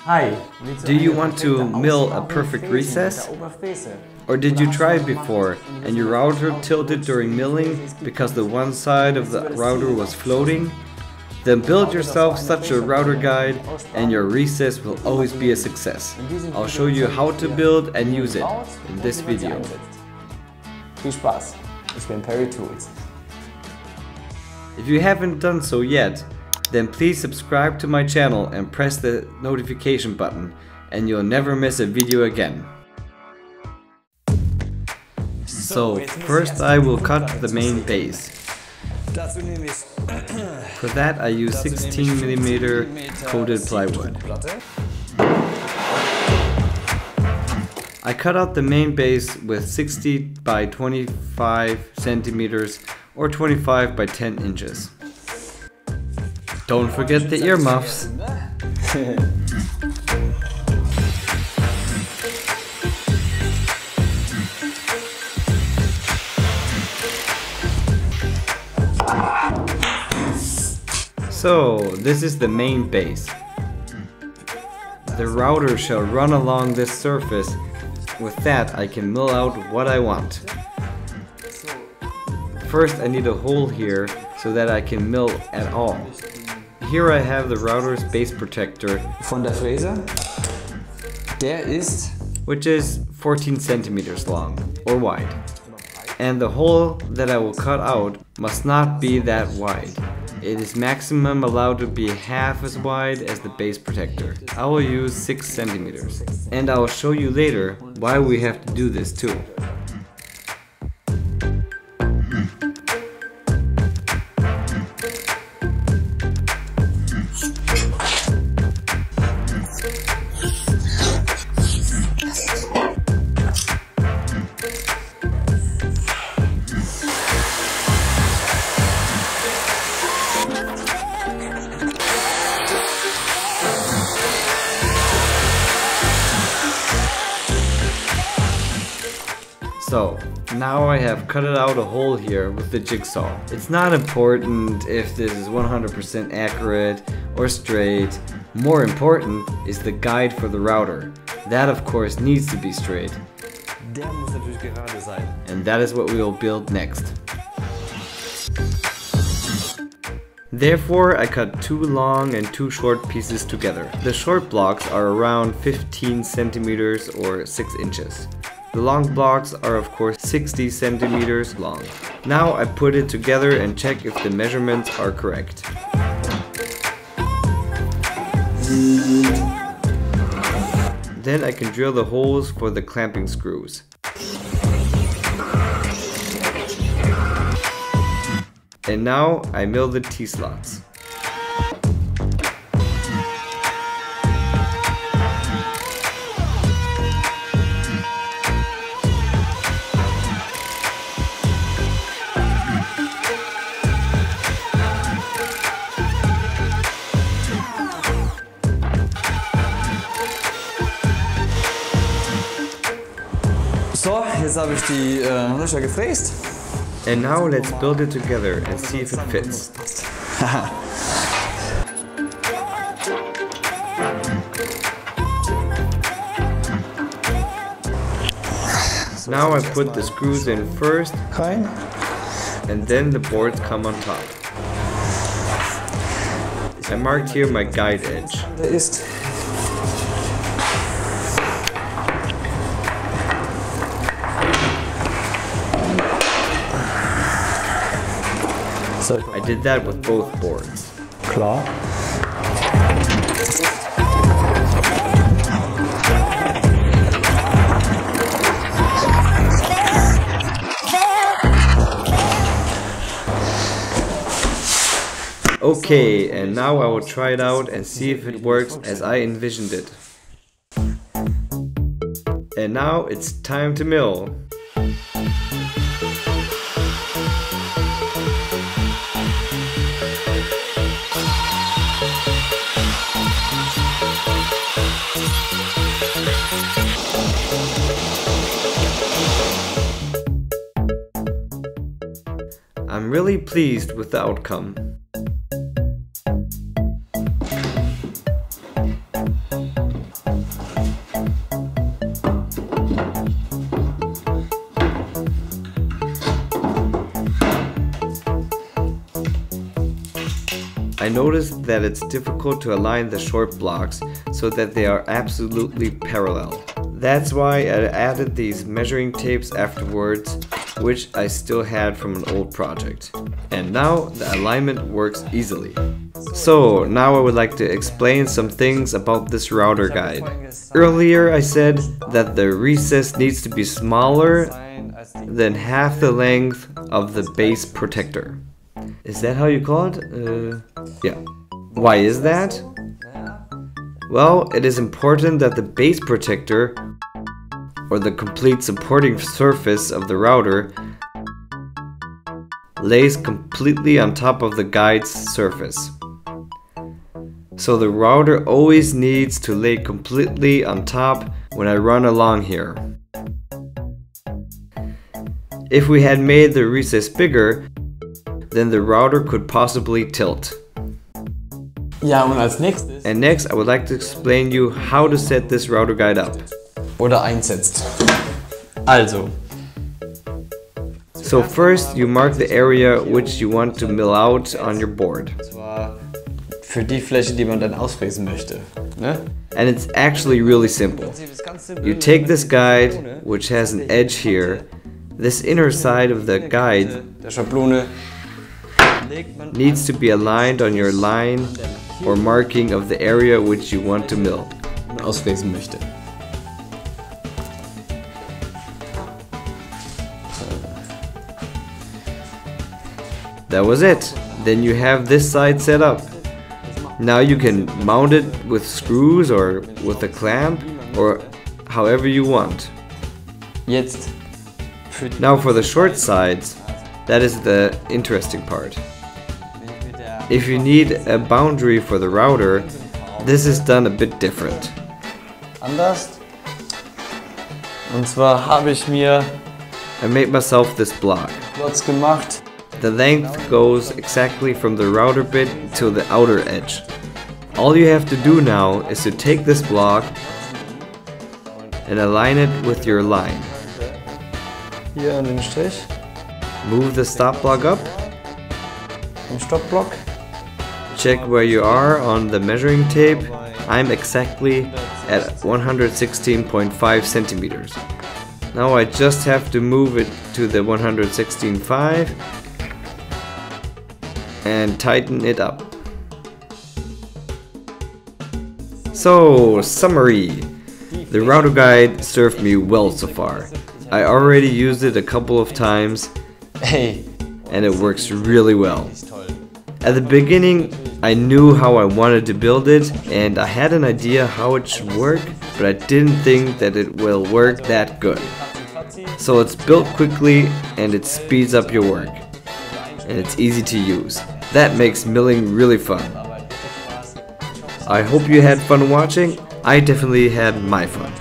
Do you want to mill a perfect recess? Or did you try it before and your router tilted during milling because the one side of the router was floating? Then build yourself such a router guide and your recess will always be a success. I'll show you how to build and use it in this video. Viel Spaß! Ich bin Perry Tools. If you haven't done so yet, then please subscribe to my channel and press the notification button and you'll never miss a video again. So first I will cut the main base. For that I use 16mm coated plywood. I cut out the main base with 60 by 25 centimeters or 25 by 10 inches. Don't forget the earmuffs. So, this is the main base. The router shall run along this surface. With that, I can mill out what I want. First, I need a hole here so that I can mill at all. Here I have the router's base protector, Von der Fräse, der ist, which is 14 centimeters long or wide. And the hole that I will cut out must not be that wide. It is maximum allowed to be half as wide as the base protector. I will use 6 centimeters. And I will show you later why we have to do this too. So, now I have cut out a hole here with the jigsaw. It's not important if this is 100% accurate or straight. More important is the guide for the router. That of course needs to be straight. der muss natürlich gerade sein. And that is what we will build next. Therefore, I cut 2 long and 2 short pieces together. The short blocks are around 15 centimeters or 6 inches. The long blocks are of course 60 centimeters long. Now I put it together and check if the measurements are correct. Then I can drill the holes for the clamping screws. And now I mill the T-slots. So, jetzt habe ich die Löcher gefräst. And now let's build it together and see if it fits. Now I put the screws in first, Rein. and then the boards come on top. I marked here my guide edge. Der ist. So. I did that with both boards. Klar. Okay, and now I will try it out and see if it works as I envisioned it. And now it's time to mill. I'm really pleased with the outcome. I noticed that it's difficult to align the short blocks so that they are absolutely parallel. That's why I added these measuring tapes afterwards, which I still had from an old project. And now the alignment works easily. So now I would like to explain some things about this router guide. Earlier I said that the recess needs to be smaller than half the length of the base protector. Is that how you call it? Yeah. Why is that? Well, it is important that the base protector, or the complete supporting surface of the router, lays completely on top of the guide's surface. So the router always needs to lay completely on top when I run along here. If we had made the recess bigger, then the router could possibly tilt. Ja, und als nächstes. And next I would like to explain you how to set this router guide up. Oder einsetzt. Also. So first you mark the area which you want to mill out on your board. Zwar für die Fläche, die man dann ausfräsen möchte. Ne? And it's actually really simple. You take this guide, which has an edge here. This inner side of the guide Der Schablone needs to be aligned on your line or marking of the area which you want to mill. ausfräsen möchte. That was it. Then you have this side set up. Now you can mount it with screws or with a clamp or however you want. Jetzt. Now for the short sides, that is the interesting part. If you need a boundary for the router, this is done a bit different. Anders. Und zwar habe ich mir I made myself this block. Plots gemacht. The length goes exactly from the router bit to the outer edge. All you have to do now is to take this block and align it with your line. Hier an den Strich. Move the stop block up. Den Stoppblock. Check where you are on the measuring tape. I'm exactly at 116.5 centimeters. Now I just have to move it to the 116.5 and tighten it up. So, summary. The router guide served me well so far. I already used it a couple of times Hey. and it works really well. At the beginning, I knew how I wanted to build it and I had an idea how it should work, but I didn't think that it will work that good. So it's built quickly and it speeds up your work. And it's easy to use. That makes milling really fun. I hope you had fun watching. I definitely had my fun.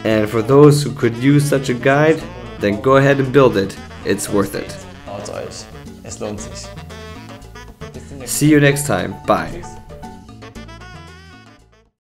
And for those who could use such a guide, then go ahead and build it. It's worth it. Haut euch. Es lohnt sich. See you next time. Bye.